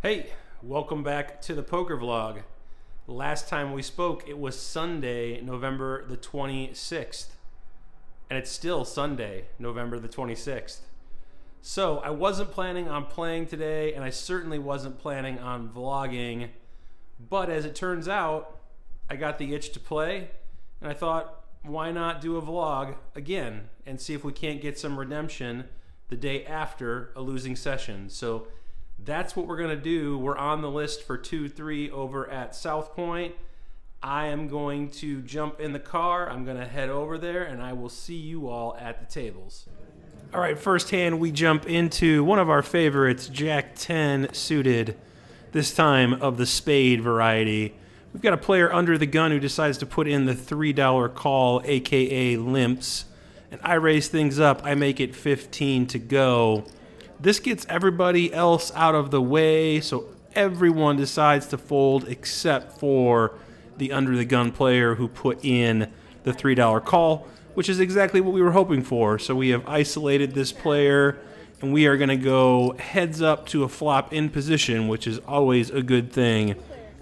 Hey, welcome back to the Pokervlog. Last time we spoke, it was Sunday, November the 26th. And it's still Sunday, November the 26th. So I wasn't planning on playing today, and I certainly wasn't planning on vlogging. But as it turns out, I got the itch to play, and I thought, why not do a vlog again and see if we can't get some redemption the day after a losing session. So that's what we're going to do. We're on the list for 2-3 over at South Point. I am going to jump in the car. I'm going to head over there, and I will see you all at the tables. All right, first hand, we jump into one of our favorites, Jack 10 suited, this time of the spade variety. We've got a player under the gun who decides to put in the $3 call, aka limps, and I raise things up. I make it 15 to go. This gets everybody else out of the way, so everyone decides to fold except for the under the gun player who put in the $3 call, which is exactly what we were hoping for. So we have isolated this player, and we are going to go heads up to a flop in position, which is always a good thing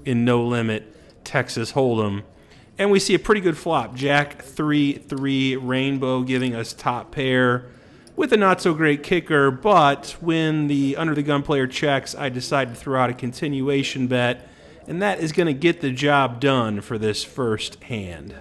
in no limit Texas Holdem. And we see a pretty good flop, Jack 3-3 rainbow giving us top pair with a not-so-great kicker, but when the under-the-gun player checks, I decide to throw out a continuation bet, and that is going to get the job done for this first hand.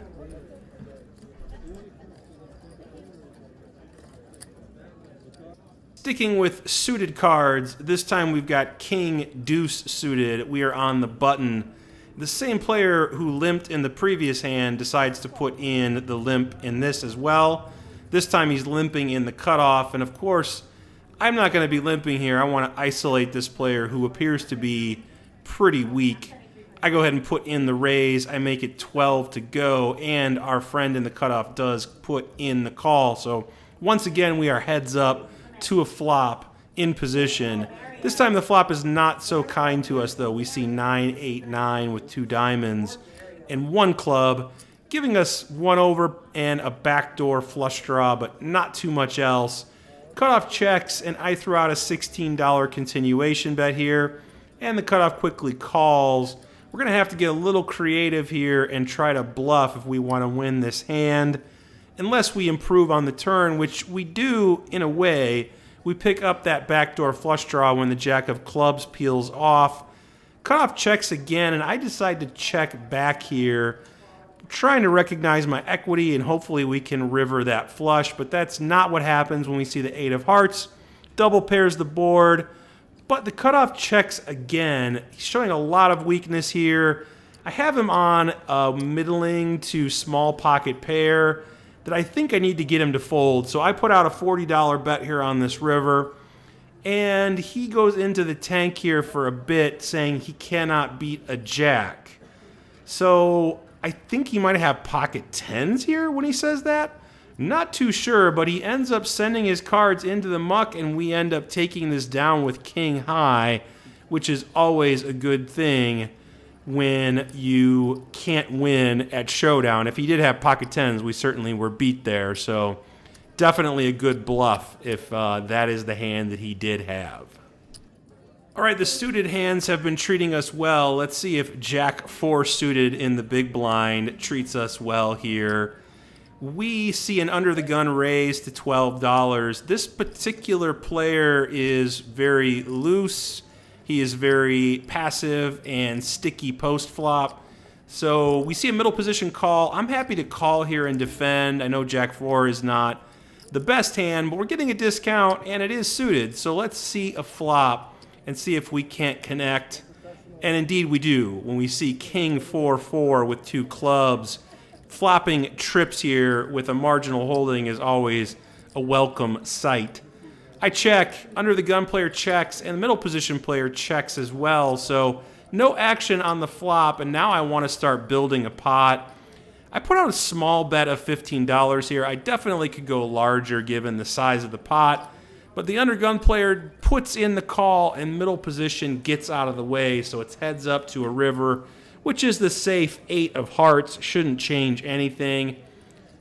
Sticking with suited cards, this time we've got King Deuce suited. We are on the button. The same player who limped in the previous hand decides to put in the limp in this as well. This time he's limping in the cutoff, and of course, I'm not going to be limping here. I want to isolate this player who appears to be pretty weak. I go ahead and put in the raise. I make it 12 to go, and our friend in the cutoff does put in the call. So once again, we are heads up to a flop in position. This time the flop is not so kind to us, though. We see 9-8-9 with two diamonds and one club, giving us one over and a backdoor flush draw, but not too much else. Cutoff checks, and I throw out a $16 continuation bet here, and the cutoff quickly calls. We're going to have to get a little creative here and try to bluff if we want to win this hand. Unless we improve on the turn, which we do in a way. We pick up that backdoor flush draw when the jack of clubs peels off. Cutoff checks again, and I decide to check back here, trying to recognize my equity, and hopefully we can river that flush, but that's not what happens when we see the 8 of hearts. Double pairs the board, but the cutoff checks again. He's showing a lot of weakness here. I have him on a middling to small pocket pair that I think I need to get him to fold, so I put out a $40 bet here on this river, and he goes into the tank here for a bit, saying he cannot beat a jack. So I think he might have pocket tens here when he says that. Not too sure, but he ends up sending his cards into the muck, and we end up taking this down with king high, which is always a good thing when you can't win at showdown. If he did have pocket tens, we certainly were beat there, so definitely a good bluff if that is the hand that he did have. All right, the suited hands have been treating us well. Let's see if Jack 4 suited in the big blind treats us well here. We see an under the gun raise to $12. This particular player is very loose. He is very passive and sticky post flop. So we see a middle position call. I'm happy to call here and defend. I know Jack 4 is not the best hand, but we're getting a discount and it is suited. So let's see a flop and see if we can't connect. And indeed we do. When we see King 4-4 with two clubs, flopping trips here with a marginal holding is always a welcome sight. I check, under the gun player checks, and the middle position player checks as well. So no action on the flop, and now I want to start building a pot. I put out a small bet of $15 here. I definitely could go larger given the size of the pot. But the undergun player puts in the call and middle position gets out of the way, so it's heads up to a river, which is the safe 8 of hearts. Shouldn't change anything.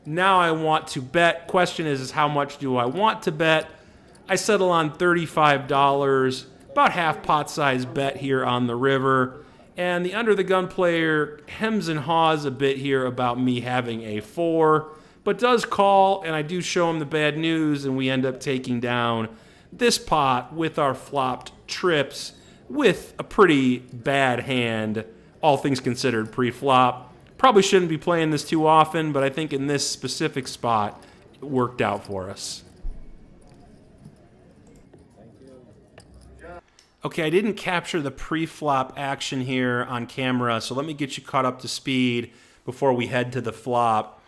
Now I want to bet. Question is how much do I want to bet? I settle on $35, About half pot size bet here on the river. And the under the gun player hems and haws a bit here about me having a 4, but does call, and I do show him the bad news, and we end up taking down this pot with our flopped trips with a pretty bad hand, all things considered, pre-flop. Probably shouldn't be playing this too often, but I think in this specific spot, it worked out for us. Okay, I didn't capture the pre-flop action here on camera, so let me get you caught up to speed before we head to the flop.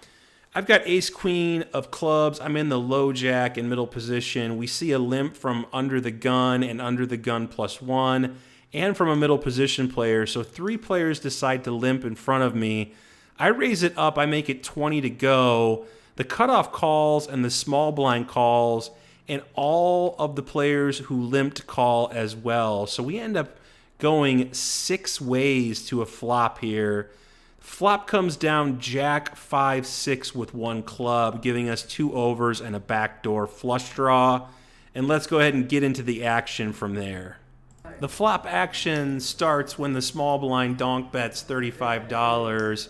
I've got ace-queen of clubs. I'm in the low jack in middle position. We see a limp from under the gun and under the gun +1, and from a middle position player. So 3 players decide to limp in front of me. I raise it up. I make it 20 to go. The cutoff calls and the small blind calls, and all of the players who limped call as well. So we end up going 6 ways to a flop here. Flop comes down jack 5-6 with 1 club, giving us 2 overs and a backdoor flush draw. And let's go ahead and get into the action from there. The flop action starts when the small blind donk bets $35.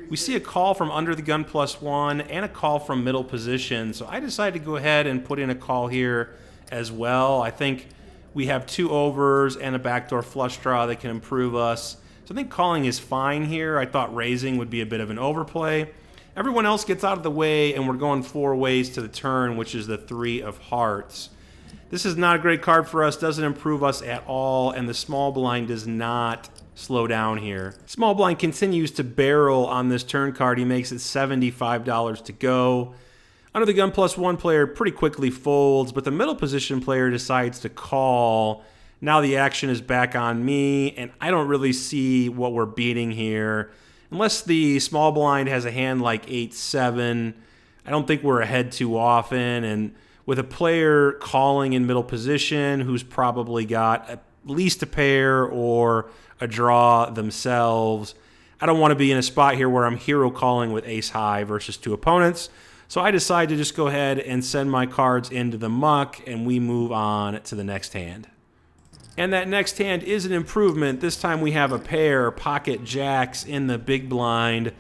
We see a call from under the gun +1 and a call from middle position. So I decided to go ahead and put in a call here as well. I think we have 2 overs and a backdoor flush draw that can improve us. So I think calling is fine here. I thought raising would be a bit of an overplay. Everyone else gets out of the way, and we're going 4 ways to the turn, which is the 3 of hearts. This is not a great card for us, doesn't improve us at all, and the small blind does not slow down here. Small blind continues to barrel on this turn card. He makes it $75 to go. Under the gun +1 player pretty quickly folds, but the middle position player decides to call. Now the action is back on me, and I don't really see what we're beating here. Unless the small blind has a hand like 8-7, I don't think we're ahead too often, and with a player calling in middle position who's probably got at least a pair or a draw themselves, I don't want to be in a spot here where I'm hero calling with ace high versus 2 opponents. So I decide to just go ahead and send my cards into the muck, and we move on to the next hand. And that next hand is an improvement. This time we have a pair, pocket jacks in the big blind.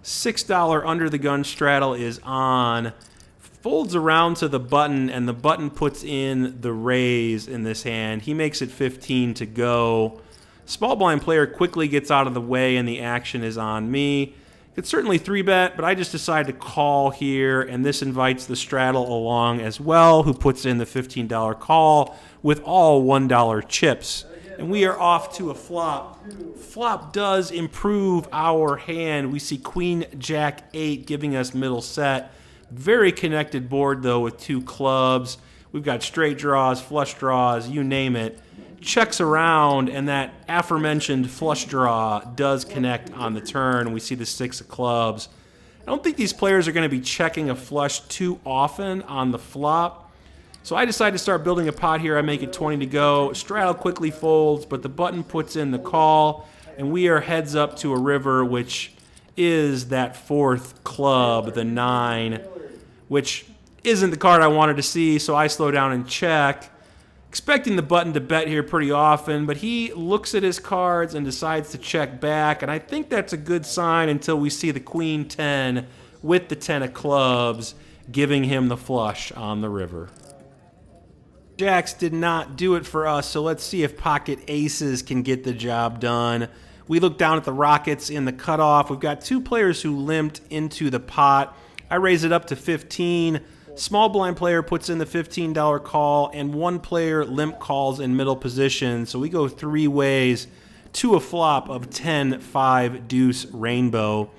$6 under the gun straddle is on. Folds around to the button, and the button puts in the raise in this hand. He makes it 15 to go. Small blind player quickly gets out of the way, and the action is on me. Could certainly 3-bet, but I just decided to call here, and this invites the straddle along as well, who puts in the $15 call with all $1 chips. And we are off to a flop. Flop does improve our hand. We see queen jack 8 giving us middle set. Very connected board, though, with 2 clubs. We've got straight draws, flush draws, you name it. Checks around, and that aforementioned flush draw does connect on the turn. We see the 6 of clubs. I don't think these players are going to be checking a flush too often on the flop. So I decide to start building a pot here. I make it 20 to go. Straddle quickly folds, but the button puts in the call, and we are heads up to a river, which is that 4th club, the 9, which isn't the card I wanted to see, so I slow down and check. Expecting the button to bet here pretty often, but he looks at his cards and decides to check back, and I think that's a good sign until we see the queen 10 with the 10 of clubs giving him the flush on the river. Jacks did not do it for us, so let's see if pocket aces can get the job done. We look down at the Rockets in the cutoff. We've got 2 players who limped into the pot. I raise it up to 15. Small blind player puts in the $15 call, and 1 player limp calls in middle position. So we go 3 ways to a flop of 10-5 deuce rainbow.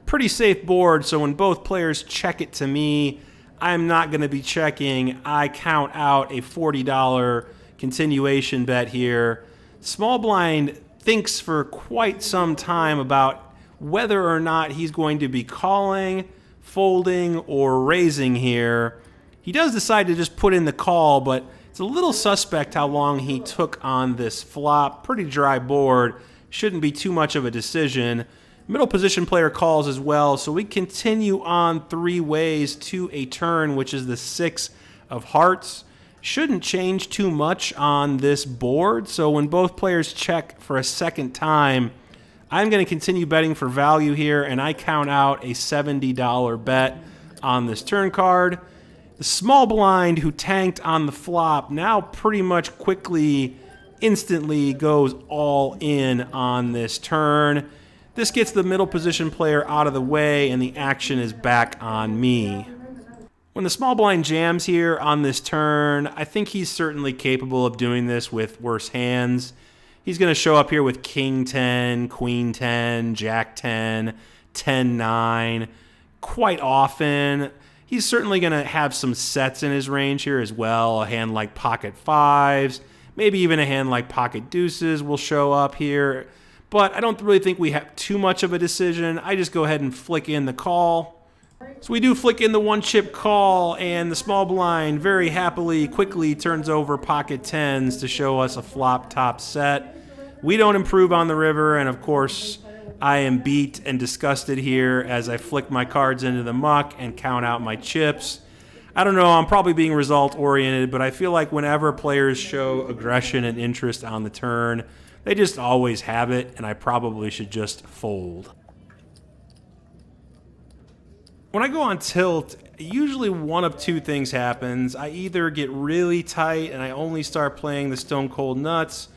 Pretty safe board, so when both players check it to me, I'm not going to be checking. I count out a $40 continuation bet here. Small blind thinks for quite some time about whether or not he's going to be calling, folding, or raising here. He does decide to just put in the call, but it's a little suspect how long he took on this flop. Pretty dry board. Shouldn't be too much of a decision. Middle position player calls as well, so we continue on 3 ways to a turn, which is the 6 of hearts. shouldn't change too much on this board. So when both players check for a second time, I'm going to continue betting for value here, and I count out a $70 bet on this turn card. The small blind who tanked on the flop now pretty much quickly, instantly goes all in on this turn. This gets the middle position player out of the way, and the action is back on me. When the small blind jams here on this turn, I think he's certainly capable of doing this with worse hands. He's going to show up here with King 10, Queen 10, Jack 10, 10-9 quite often. He's certainly going to have some sets in his range here as well. A hand like pocket fives, maybe even a hand like pocket deuces will show up here. But I don't really think we have too much of a decision. I just go ahead and flick in the call. So we do flick in the one-chip call, and the small blind very happily, quickly turns over pocket tens to show us a flop top set. We don't improve on the river, and of course, I am beat and disgusted here as I flick my cards into the muck and count out my chips. I don't know, I'm probably being result-oriented, but I feel like whenever players show aggression and interest on the turn, they just always have it, and I probably should just fold. When I go on tilt, usually one of two things happens. I either get really tight and I only start playing the stone cold nuts,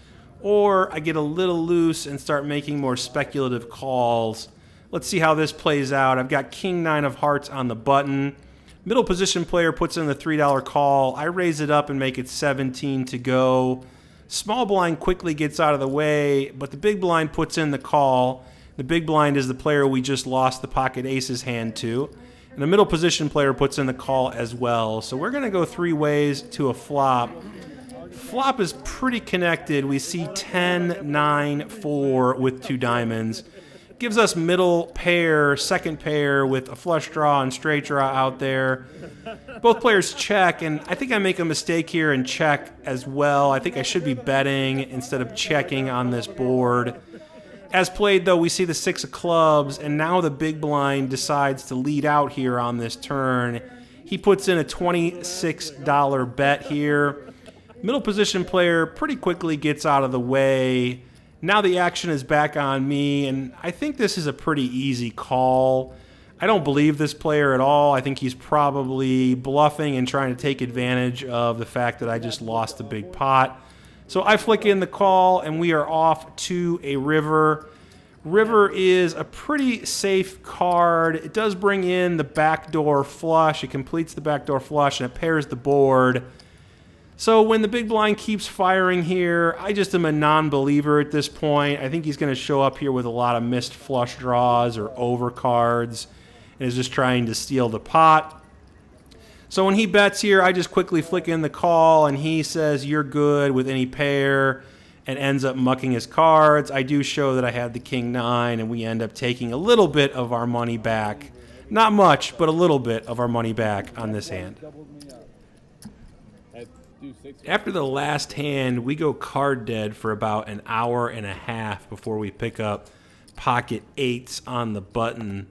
or I get a little loose and start making more speculative calls. Let's see how this plays out. I've got King 9 of hearts on the button. Middle position player puts in the $3 call. I raise it up and make it 17 to go. Small blind quickly gets out of the way, but the big blind puts in the call. The big blind is the player we just lost the pocket aces hand to. And the middle position player puts in the call as well. So we're going to go three ways to a flop. Flop is pretty connected. We see 10, 9, 4 with two diamonds. Gives us middle pair, second pair with a flush draw and straight draw out there. Both players check, and I think I make a mistake here and check as well. I think I should be betting instead of checking on this board. As played, though, we see the 6 of clubs, and now the big blind decides to lead out here on this turn. He puts in a $26 bet here. Middle position player pretty quickly gets out of the way. Now the action is back on me, and I think this is a pretty easy call. I don't believe this player at all. I think he's probably bluffing and trying to take advantage of the fact that I just lost a big pot. So I flick in the call, and we are off to a river. River is a pretty safe card. It does bring in the backdoor flush. It completes the backdoor flush, and it pairs the board. So when the big blind keeps firing here, I just am a non-believer at this point. I think he's going to show up here with a lot of missed flush draws or over cards and is just trying to steal the pot. So when he bets here, I just quickly flick in the call, and he says, "You're good with any pair," and ends up mucking his cards. I do show that I had the King 9, and we end up taking a little bit of our money back. Not much, but a little bit of our money back on this hand. After the last hand, we go card dead for about an hour and a half before we pick up pocket 8s on the button.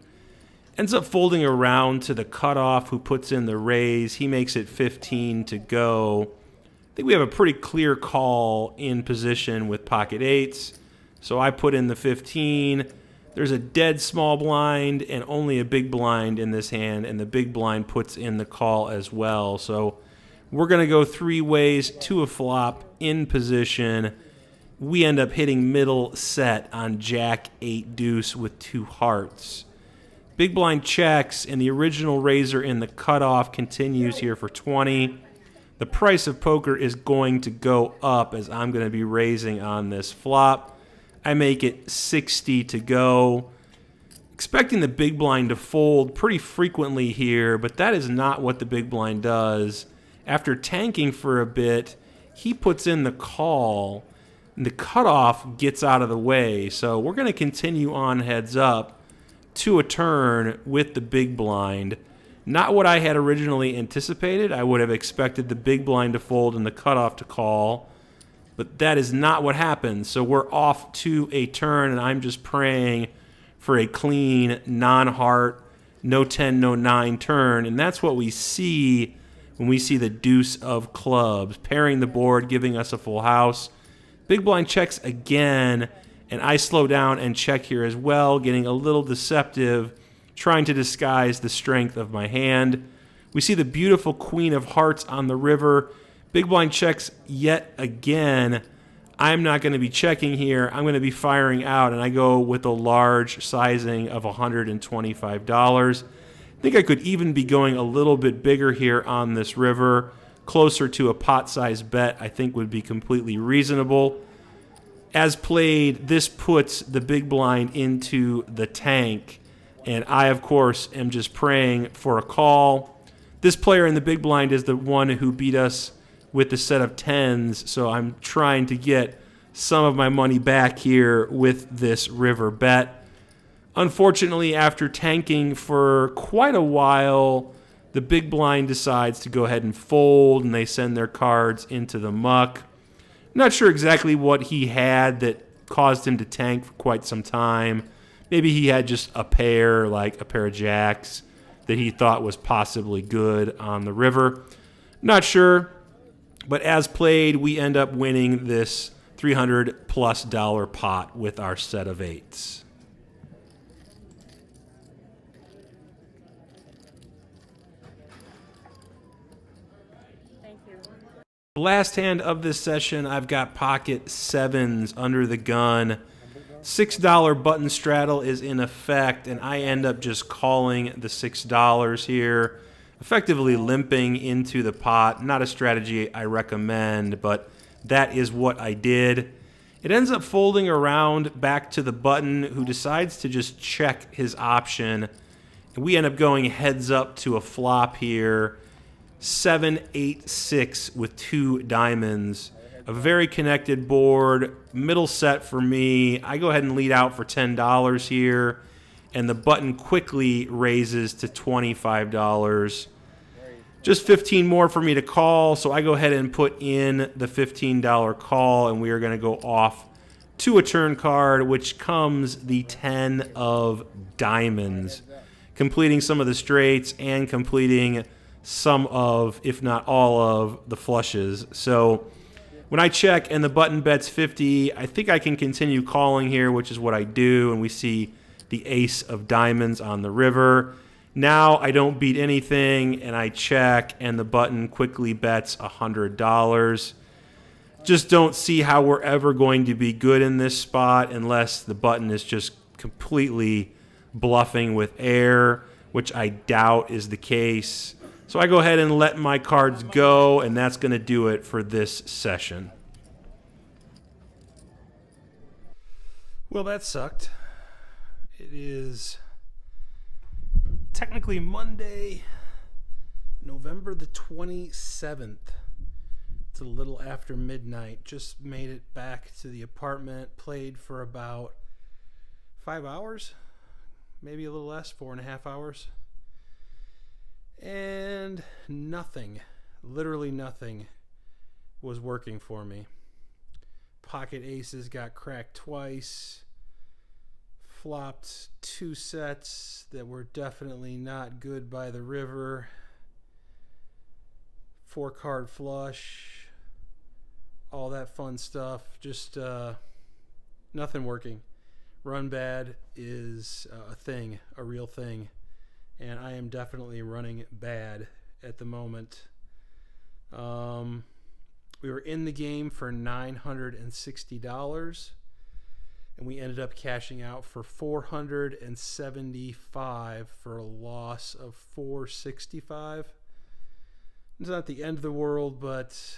Ends up folding around to the cutoff who puts in the raise. He makes it 15 to go. I think we have a pretty clear call in position with pocket 8s. So I put in the 15. There's a dead small blind and only a big blind in this hand, and the big blind puts in the call as well. So we're going to go three ways to a flop in position. We end up hitting middle set on Jack 8 deuce with 2 hearts. Big blind checks, and the original raiser in the cutoff continues here for 20. The price of poker is going to go up as I'm going to be raising on this flop. I make it 60 to go. Expecting the big blind to fold pretty frequently here, but that is not what the big blind does. After tanking for a bit, he puts in the call, and the cutoff gets out of the way. So we're going to continue on heads up to a turn with the big blind. Not what I had originally anticipated. I would have expected the big blind to fold and the cutoff to call, but that is not what happened. So we're off to a turn, and I'm just praying for a clean, non-heart, no 10, no 9 turn, and that's what we see when we see the deuce of clubs, pairing the board, giving us a full house. Big blind checks again, and I slow down and check here as well, getting a little deceptive, trying to disguise the strength of my hand. We see the beautiful queen of hearts on the river. Big blind checks yet again. I'm not going to be checking here. I'm going to be firing out, and I go with a large sizing of $125. I think I could even be going a little bit bigger here on this river. Closer to a pot-sized bet, I think, would be completely reasonable. As played, this puts the big blind into the tank, and I, of course, am just praying for a call. This player in the big blind is the one who beat us with the set of tens, so I'm trying to get some of my money back here with this river bet. Unfortunately, after tanking for quite a while, the big blind decides to go ahead and fold, and they send their cards into the muck. Not sure exactly what he had that caused him to tank for quite some time. Maybe he had just a pair, like a pair of jacks, that he thought was possibly good on the river. Not sure. But as played, we end up winning this $300+ pot with our set of eights. Thank you. The last hand of this session, I've got pocket sevens under the gun. $6 button straddle is in effect, and I end up just calling the $6 here, effectively limping into the pot. Not a strategy I recommend, but that is what I did. It ends up folding around back to the button, who decides to just check his option. And we end up going heads up to a flop here. 7, 8, 6 with 2 diamonds. A very connected board. Middle set for me. I go ahead and lead out for $10 here. And the button quickly raises to $25. Just 15 more for me to call, so I go ahead and put in the $15 call, and we are going to go off to a turn card, which comes the 10 of diamonds, completing some of the straights and completing some of, if not all of, the flushes. So when I check and the button bets 50, I think I can continue calling here, which is what I do, and we see the ace of diamonds on the river. Now I don't beat anything, and I check, and the button quickly bets $100. Just don't see how we're ever going to be good in this spot unless the button is just completely bluffing with air, which I doubt is the case. So I go ahead and let my cards go, and that's going to do it for this session. Well, that sucked. It is technically Monday, November the 27th. It's a little after midnight. Just made it back to the apartment. Played for about 5 hours, maybe a little less, 4.5 hours. And nothing, literally nothing, was working for me. Pocket aces got cracked twice. Flopped 2 sets that were definitely not good by the river. 4-card flush. All that fun stuff. Just nothing working. Run bad is a thing, a real thing. And I am definitely running bad at the moment. We were in the game for $960. And we ended up cashing out for $475 for a loss of $465. It's not the end of the world, but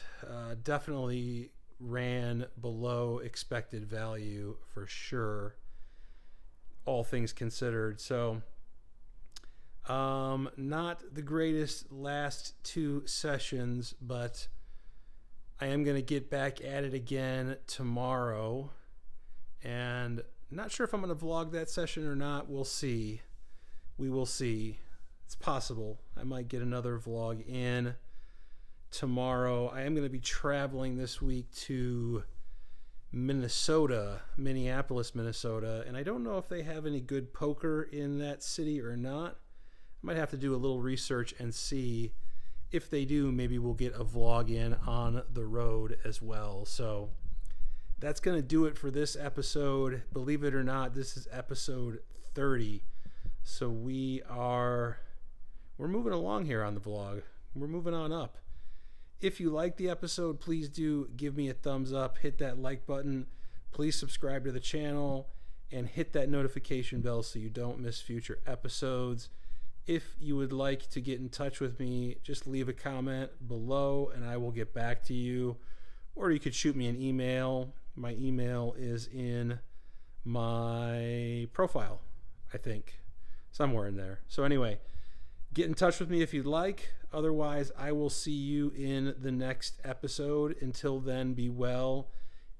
definitely ran below expected value for sure, all things considered. So not the greatest last 2 sessions, but I am going to get back at it again tomorrow. And not sure if I'm going to vlog that session or not. We'll see. We will see. It's possible I might get another vlog in tomorrow. I am going to be traveling this week to Minnesota, Minneapolis, Minnesota, and I don't know if they have any good poker in that city or not. I might have to do a little research and see. if they do, maybe we'll get a vlog in on the road as well. So that's going to do it for this episode. Believe it or not, this is episode 30. So we're moving along here on the vlog. We're moving on up. If you like the episode, please do give me a thumbs up, hit that like button, please subscribe to the channel, and hit that notification bell so you don't miss future episodes. If you would like to get in touch with me, just leave a comment below and I will get back to you. Or you could shoot me an email. My email is in my profile, I think, somewhere in there. So anyway, get in touch with me if you'd like. Otherwise, I will see you in the next episode. Until then, be well.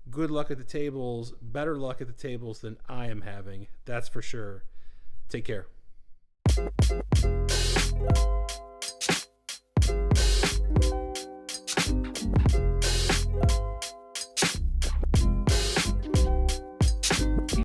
Good luck at the tables. Better luck at the tables than I am having. That's for sure. Take care.